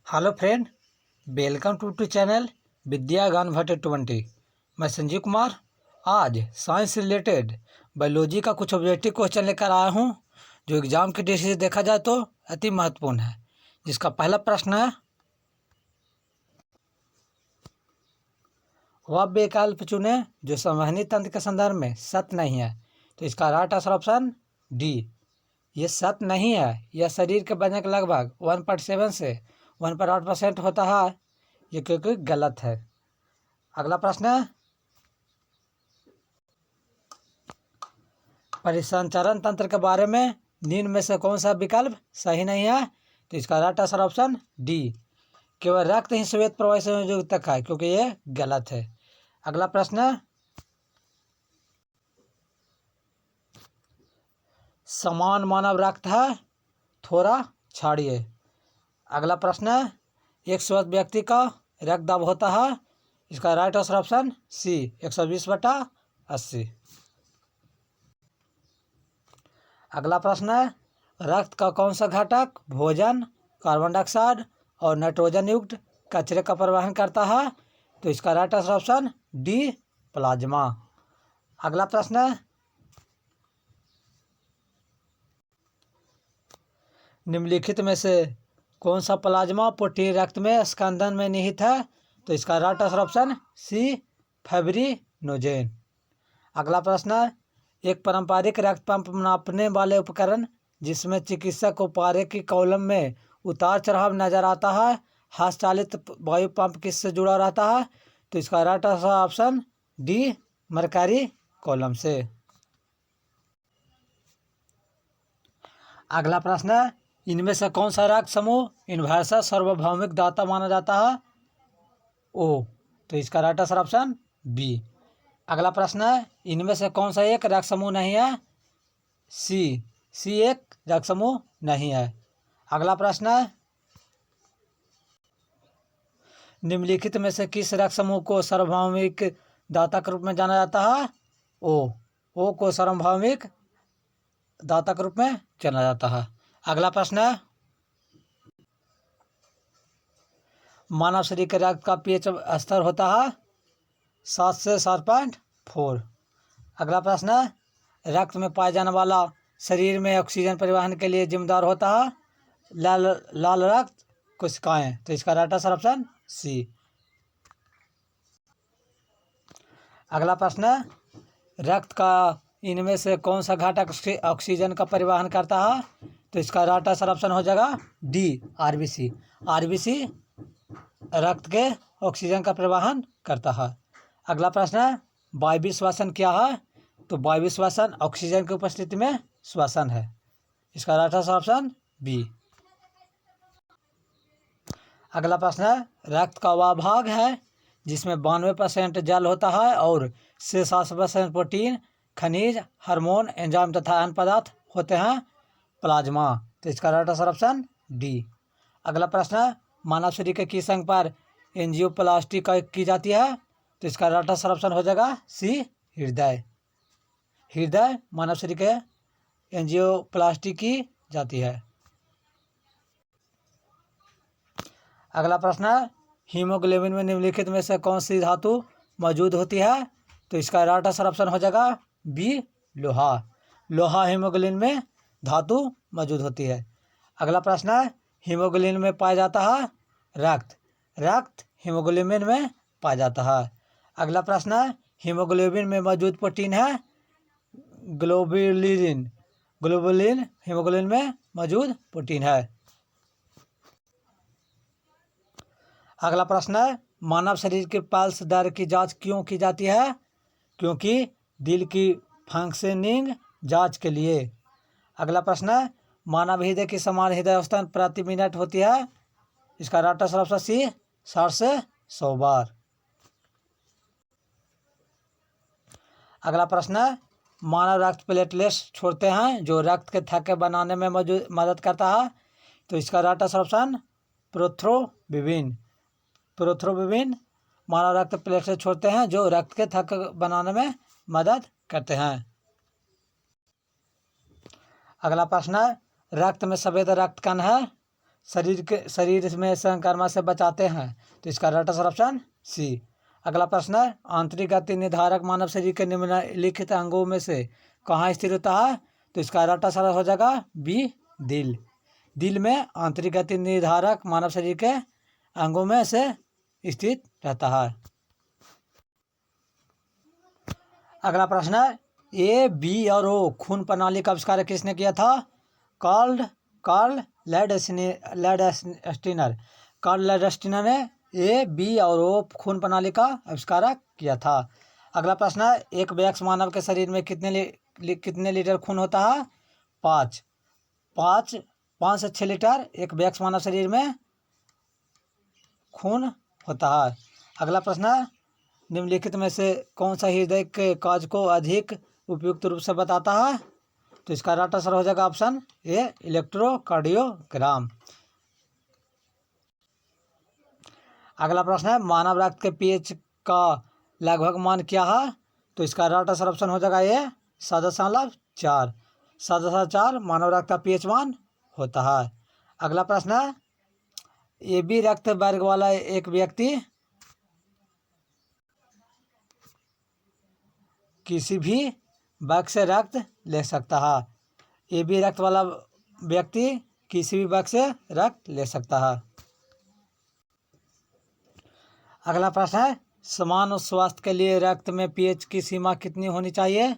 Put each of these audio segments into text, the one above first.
Hello friend, welcome to channel Vidya Gyan Bhatt 20। मैं संजीव कुमार आज science से रिलेटेड बायोलॉजी का कुछ ऑब्जेक्टिव क्वेश्चन लेकर आया हूं, जो एग्जाम की दृष्टि से देखा जाए तो अति महत्वपूर्ण है। जिसका पहला प्रश्न है, वह विकल्प चुने जो संवहनी तंत्र के संदर्भ में सत्य नहीं है। तो इसका राइट आंसर ऑप्शन डी, ये सत्य नहीं है। यह शरीर के वजन के लगभग 1.7 से 1.8% होता है, ये क्योंकि गलत है। अगला प्रश्न है, परिसंचरण तंत्र के बारे में निम्न में से कौन सा विकल्प सही नहीं है। तो इसका राइट आंसर ऑप्शन डी, केवल रक्त ही श्वेत प्रवाह संयोजक है, क्योंकि ये गलत है। अगला प्रश्न है, समान मानव रक्त है, थोड़ा छाड़िए। अगला प्रश्न है, एक स्वस्थ व्यक्ति का रक्त दाब होता है। इसका राइट आंसर ऑप्शन सी, 120/80। अगला प्रश्न है, रक्त का कौन सा घटक भोजन, कार्बन डाइऑक्साइड और नाइट्रोजन युक्त कचरे का परिवहन करता है। तो इसका right answer option D, plasma. अगला प्रश्न है, निम्नलिखित में से कौन सा प्लाज्मा प्रोटीन रक्त में स्कंदन में निहित है। तो इसका right answer option C, fibrinogen. अगला प्रश्न है, एक पारंपरिक रक्त पंप नापने वाले उपकरण जिसमें चिकित्सक को पारे की कॉलम में उतार चढ़ाव नजर आता है, हाथ चालित वायु पंप किससे जुड़ा रहता है। तो इसका right answer option D, mercury column से। अगला प्रश्न है, इनमें से कौन सा रक्त समूह इनवर्सर सार्वभौमिक दाता माना जाता है। ओ, तो इसका राइट आंसर ऑप्शन बी। अगला प्रश्न है, इनमें से कौन सा एक रक्त समूह नहीं है। सी एक रक्त समूह नहीं है। अगला प्रश्न है, निम्नलिखित में से किस रक्त समूह को सार्वभौमिक दाता के रूप में जाना जाता है। ओ को सार्वभौमिक दाता के रूप में जाना जाता है। अगला प्रश्न है, मानव शरीर के रक्त का पीएच स्तर होता है 7 से 7.4। अगला प्रश्न है, रक्त में पाया जाने वाला शरीर में ऑक्सीजन परिवहन के लिए जिम्मेदार होता है लाल रक्त कोशिकाएं। तो इसका राइट आंसर ऑप्शन सी। अगला प्रश्न है, रक्त का इनमें से कौन सा घटक ऑक्सीजन का परिवहन करता है। तो इसका राइट आंसर ऑप्शन हो जाएगा डी, आरबीसी। आरबीसी रक्त के ऑक्सीजन का परिवहन करता है। अगला प्रश्न है, वायवीय श्वसन क्या है। तो वायवीय श्वसन ऑक्सीजन की उपस्थिति में श्वसन है। इसका राइट आंसर ऑप्शन बी। अगला प्रश्न है, रक्त का वह भाग है जिसमें 92% जल होता है और 7% प्रोटीन, खनिज, हार्मोन, एंजाइम तथा अन्य पदार्थ होते हैं। प्लाज्मा। तो इसका राइट आंसर ऑप्शन डी। अगला प्रश्न है, मानव शरीर के किस अंग पर एंजियोप्लास्टी की जाती है। तो इसका राइट आंसर ऑप्शन हो जाएगा सी, हृदय। हृदय मानव शरीर के एंजियोप्लास्टी की जाती है। अगला प्रश्न है, हीमोग्लोबिन में निम्नलिखित में से कौन सी धातु मौजूद होती है। तो इसका राइट आंसर ऑप्शन हो जाएगा बी, लोहा। लोहा हीमोग्लोबिन में धातु मौजूद होती है। अगला प्रश्न है, हीमोग्लोबिन में पाया जाता है रक्त। रक्त हीमोग्लोबिन में पाया जाता है। अगला प्रश्न है, हीमोग्लोबिन में मौजूद प्रोटीन है ग्लोबुलिन। ग्लोबुलिन हीमोग्लोबिन में मौजूद प्रोटीन है। अगला प्रश्न है, मानव शरीर के पल्स दर की जांच क्यों की जाती है। क्योंकि दिल की फंक्शनिंग जांच के लिए। अगला प्रश्न है, मानव हृदय की समान हृदय स्पंदन प्रति मिनट होती है। इसका राइट आंसर ऑप्शन सी, 60 से 100 बार। अगला प्रश्न है, मानव रक्त प्लेटलेट्स छोड़ते हैं जो रक्त के थक्के बनाने में मदद करता है। तो इसका right answer option prothrombin. Prothrombin मानव रक्त प्लेटलेट्स छोड़ते हैं जो रक्त के थक्के बनाने में मदद करते हैं। अगला प्रश्न है, रक्त में सफेद रक्त कण है शरीर में संक्रमण से बचाते हैं। तो इसका राइट आंसर ऑप्शन सी। अगला प्रश्न है, आंतरिक गति निर्धारक मानव शरीर के निम्नलिखित अंगों में से कहाँ स्थिर होता है? तो इसका राइट आंसर हो जाएगा बी, दिल। दिल में आंतरिक गति निर्धारक मानव शरीर के अंगों में से स्थित रहता है। अगला प्रश्न है, ए, बी और ओ खून प्रणाली का आविष्कार किसने किया था? Karl Landsteiner. कार्ल लैंडस्टीनर ने ए, बी और ओ खून प्रणाली का आविष्कार किया था। अगला प्रश्न है, एक वयस्क मानव के शरीर में कितने लीटर खून होता है? 5 से 6 लीटर एक वयस्क मानव शरीर में खून होता है। अगला प्रश्न है, निम्नलिखित में से कौन सा हृदय के कार्य को अधिक उपयुक्त रूप से बताता है? तो इसका राइट आंसर हो जाएगा ऑप्शन ए, इलेक्ट्रोकार्डियोग्राम। अगला प्रश्न है, मानव रक्त के पीएच का लगभग मान क्या है? तो इसका राइट आंसर ऑप्शन हो जाएगा ए, 7.4। 7.4 मानव रक्त का पीएच मान होता है। अगला प्रश्न है, ए बी रक्त वर्ग वाला एक व्यक्ति किसी भी वर्ग से रक्त ले सकता है। ए बी रक्त वाला व्यक्ति किसी भी वर्ग से रक्त ले सकता है। अगला प्रश्न है, समान स्वास्थ्य के लिए रक्त में पीएच की सीमा कितनी होनी चाहिए?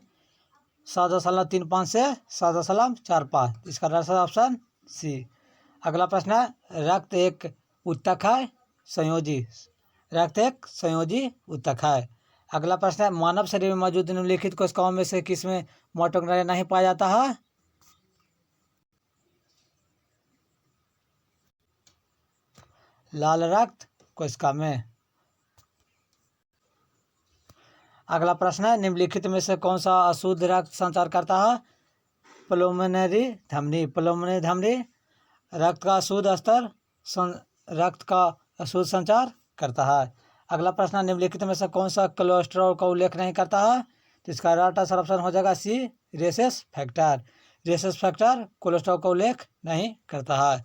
7.35 से 7.45। इसका राइट ऑप्शन सी। अगला प्रश्न है, रक्त एक ऊतक है संयोजी? रक्त एक संयोजी ऊतक है। अगला प्रश्न है, मानव शरीर में मौजूद निम्नलिखित कोशिकाओं में से किसमें माइटोकॉन्ड्रिया नहीं पाया जाता है? लाल रक्त कोशिका में। अगला प्रश्न है, निम्नलिखित में से कौन सा अशुद्ध रक्त संचार करता है? पल्मोनरी धमनी। पल्मोनरी धमनी रक्त का अशुद्ध स्तर रक्त का अशुद्ध संचार करता है। अगला प्रश्न, निम्नलिखित में से कौन सा कोलेस्ट्रॉल का उल्लेख नहीं करता है? तो इसका राइट आंसर ऑप्शन हो जाएगा C, rhesus factor. Rhesus factor cholesterol का उल्लेख नहीं करता है।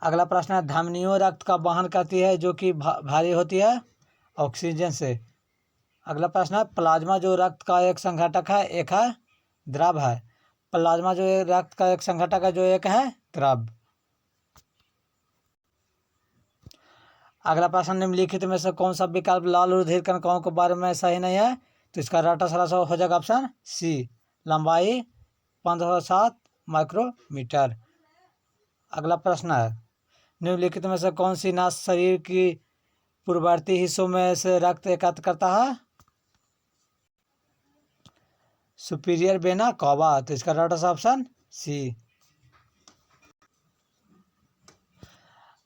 अगला प्रश्न है, धमनियों रक्त का वहन करती है जो कि भारी होती है ऑक्सीजन से। अगला प्रश्न है, प्लाज्मा जो रक्त का एक संघटक है एक है द्रव है? प्लाज्मा जो रक्त का एक संघटक है जो एक है द्रव। अगला प्रश्न, निम्नलिखित में से कौन सा विकल्प लाल रुधिर कणिकाओं के बारे में सही नहीं है? तो इसका राइट आंसर हो जाएगा ऑप्शन सी, लंबाई 1507 माइक्रोमीटर। अगला प्रश्न है, निम्नलिखित में से कौन सी नस शरीर की पूर्ववर्ती हिस्सों में से रक्त एकत्र करता है? Superior vena cava. तो इसका राइट आंसर ऑप्शन सी।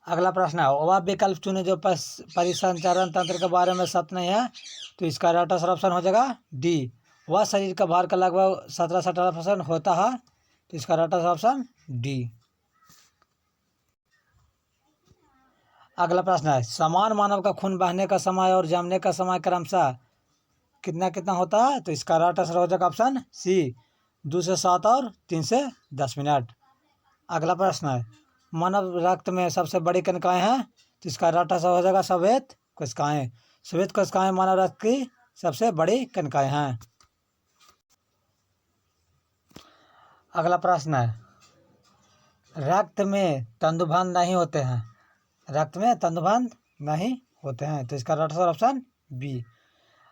अगला प्रश्न है, वह विकल्प चुने जो परिसंचरण तंत्र के बारे में सत्य नहीं है। तो इसका राइट आंसर ऑप्शन हो जाएगा डी, वह शरीर का भार का लगभग 17 से 18% होता है। तो इसका राइट आंसर ऑप्शन डी। अगला प्रश्न है, समान मानव का खून बहने का समय और जमने का समय क्रमशः कितना कितना होता है? तो इसका राइट आंसर हो जाएगा ऑप्शन सी, 2 से 7 और 3 से 10 मिनट। अगला प्रश्न है, मानव रक्त में सबसे बड़ी कणिकाएं हैं? तो इसका राइट आंसर हो जाएगा श्वेत कोशिकाएं। श्वेत कोशिकाएं मानव रक्त की सबसे बड़ी कणिकाएं हैं। अगला प्रश्न है, रक्त में तंतुबंध नहीं होते हैं? रक्त में तंतुबंध नहीं होते हैं। तो इसका राइट आंसर ऑप्शन बी।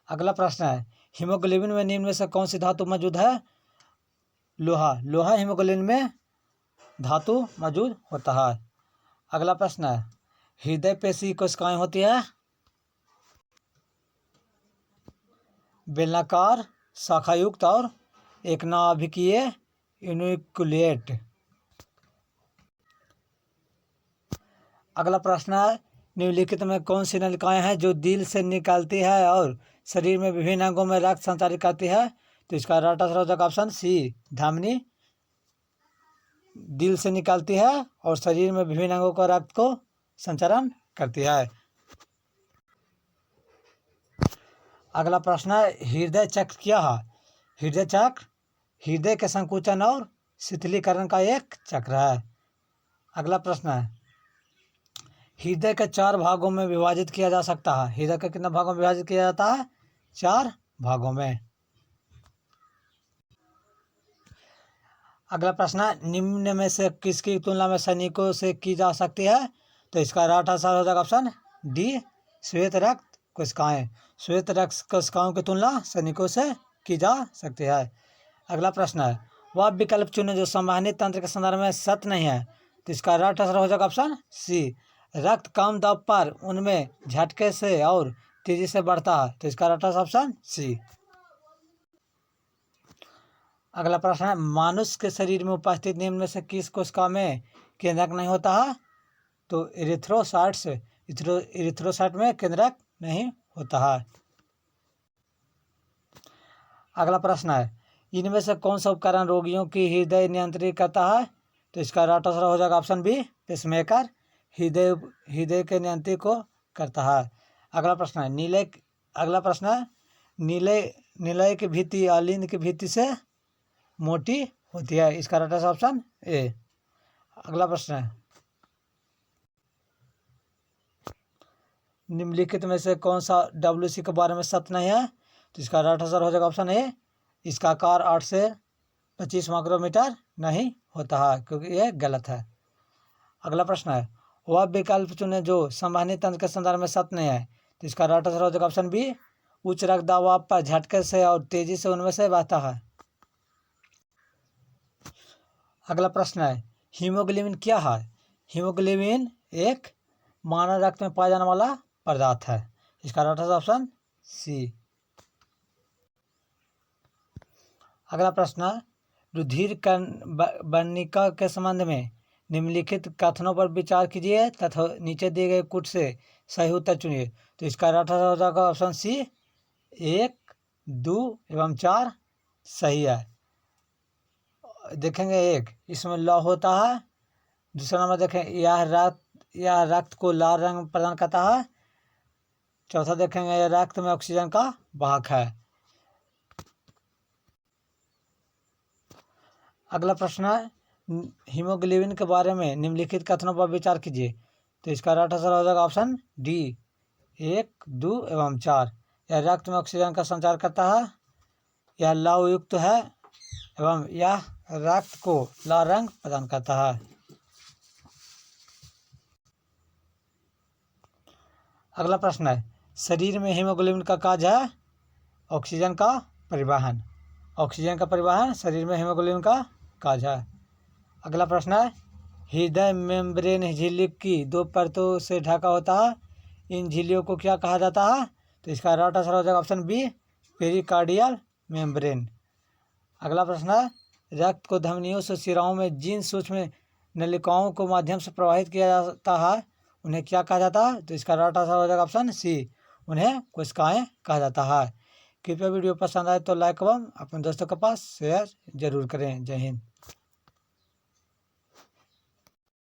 अगला प्रश्न है, हीमोग्लोबिन में निम्न में से कौन सी धातु मौजूद है? लोहा। लोहा हीमोग्लोबिन में धातु मौजूद होता है। अगला प्रश्न है, हृदय पेशी कोशिकाएं होती है? बेलनाकार, शाखायुक्त और एक नाभिकीय यूनिकुलेट। अगला प्रश्न है, निम्नलिखित में कौन सी नलिकाएं हैं जो दिल से निकलती है और शरीर में विभिन्न अंगों में रक्त संचारित करती है? तो इसका राइट आंसर हो जाएगा ऑप्शन सी, धमनी दिल से निकलती है और शरीर में विभिन्न अंगों का रक्त को संचारण करती है। अगला प्रश्न है, हृदय चक्र क्या है? हृदय चक्र हृदय के संकुचन और शीतलीकरण का एक चक्र है। अगला प्रश्न है, हृदय के 4 भागों में विभाजित किया जा सकता है। हृदय के कितने भागों में विभाजित किया जाता है? 4 भागों में। अगला प्रश्न है, निम्न में से किसकी तुलना में सैनिकों से की जा सकती है? तो इसका राइट आंसर हो जाएगा ऑप्शन डी, श्वेत रक्त कोशिकाएं। श्वेत रक्त कोशिकाओं की तुलना सैनिकों से की जा सकती है। अगला प्रश्न है, वह विकल्प चुने जो संवहनी तंत्र के संदर्भ में सत्य नहीं है। तो इसका राइट आंसर हो जाएगा ऑप्शन सी, रक्त कम दबाव पर उनमें झटके से और तेजी से बढ़ता है। तो इसका राइट आंसर ऑप्शन सी। अगला प्रश्न है, मनुष्य के शरीर में उपस्थित निम्न में से किस कोशिका में केंद्रक नहीं होता है? तो इरिथ्रोसाइट में केंद्रक नहीं होता है। अगला प्रश्न है, इनमें से कौन सा उपकरण रोगियों की हृदय नियंत्रित करता है? तो इसका राइट आंसर हो जाएगा ऑप्शन बी, पेसमेकर हृदय के नियंत्रित को करता है। अगला प्रश्न है, नीलय की भित्ति अलिंद की भित्ति से मोटी होती है। इसका राइट आंसर ऑप्शन ए। अगला प्रश्न है, निम्नलिखित में से कौन सा WC के बारे में सत्य नहीं है? तो इसका राइट आंसर हो जाएगा ऑप्शन ए, इसका आकार 8 से 25 माइक्रोमीटर नहीं होता है, क्योंकि यह गलत है। अगला प्रश्न है, वह विकल्प चुने जो संवहनी तंत्र के संदर्भ में सत्य नहीं है। तो इसका राइट आंसर हो जाएगा ऑप्शन बी, उच्च रक्त दबाव पर झटके से और तेजी से उनमें से बहता है। अगला प्रश्न है, हीमोग्लोबिन क्या है? हीमोग्लोबिन एक मानव रक्त में पाया जाने वाला पदार्थ है। इसका राइट आंसर ऑप्शन सी। अगला प्रश्न है, रुधिर वर्णिका के संबंध में निम्नलिखित कथनों पर विचार कीजिए तथा नीचे दिए गए कुछ से सही उत्तर चुनिए। तो इसका राइट आंसर हो जाएगा ऑप्शन सी, 1, 2 एवं 4 सही है। देखेंगे 1, इसमें लौ होता है। दूसरा नंबर देखें, यह रक्त को लाल रंग प्रदान करता है। चौथा देखेंगे, यह रक्त में ऑक्सीजन का वाहक है। अगला प्रश्न है, हीमोग्लोबिन के बारे में निम्नलिखित कथनों पर विचार कीजिए। तो इसका राइट आंसर हो जाएगा ऑप्शन डी, 1, 2 एवं 4। यह रक्त में ऑक्सीजन का संचार करता है, यह लौह युक्त है एवं यह रक्त को लाल रंग प्रदान करता है। अगला प्रश्न है, शरीर में हीमोग्लोबिन का कार्य है ऑक्सीजन का परिवहन। ऑक्सीजन का परिवहन शरीर में हीमोग्लोबिन का कार्य है। अगला प्रश्न है, हृदय मेम्ब्रेन झिल्ली की 2 परतों से ढका होता है। इन झिल्लियों को क्या कहा जाता है? तो इसका राइट आंसर हो जाएगा ऑप्शन बी, पेरिकार्डियल मेम्ब्रेन। अगला प्रश्न है, रक्त को धमनियों से शिराओं में जिन सूक्ष्म नलिकाओं को माध्यम से प्रवाहित किया जाता है उन्हें क्या कहा जाता है? तो इसका राइट आंसर हो जाएगा ऑप्शन सी, उन्हें कोशिकाएं कहा जाता है। कृपया वीडियो पसंद आए तो लाइक एवं अपने दोस्तों के पास शेयर जरूर करें। जय हिंद।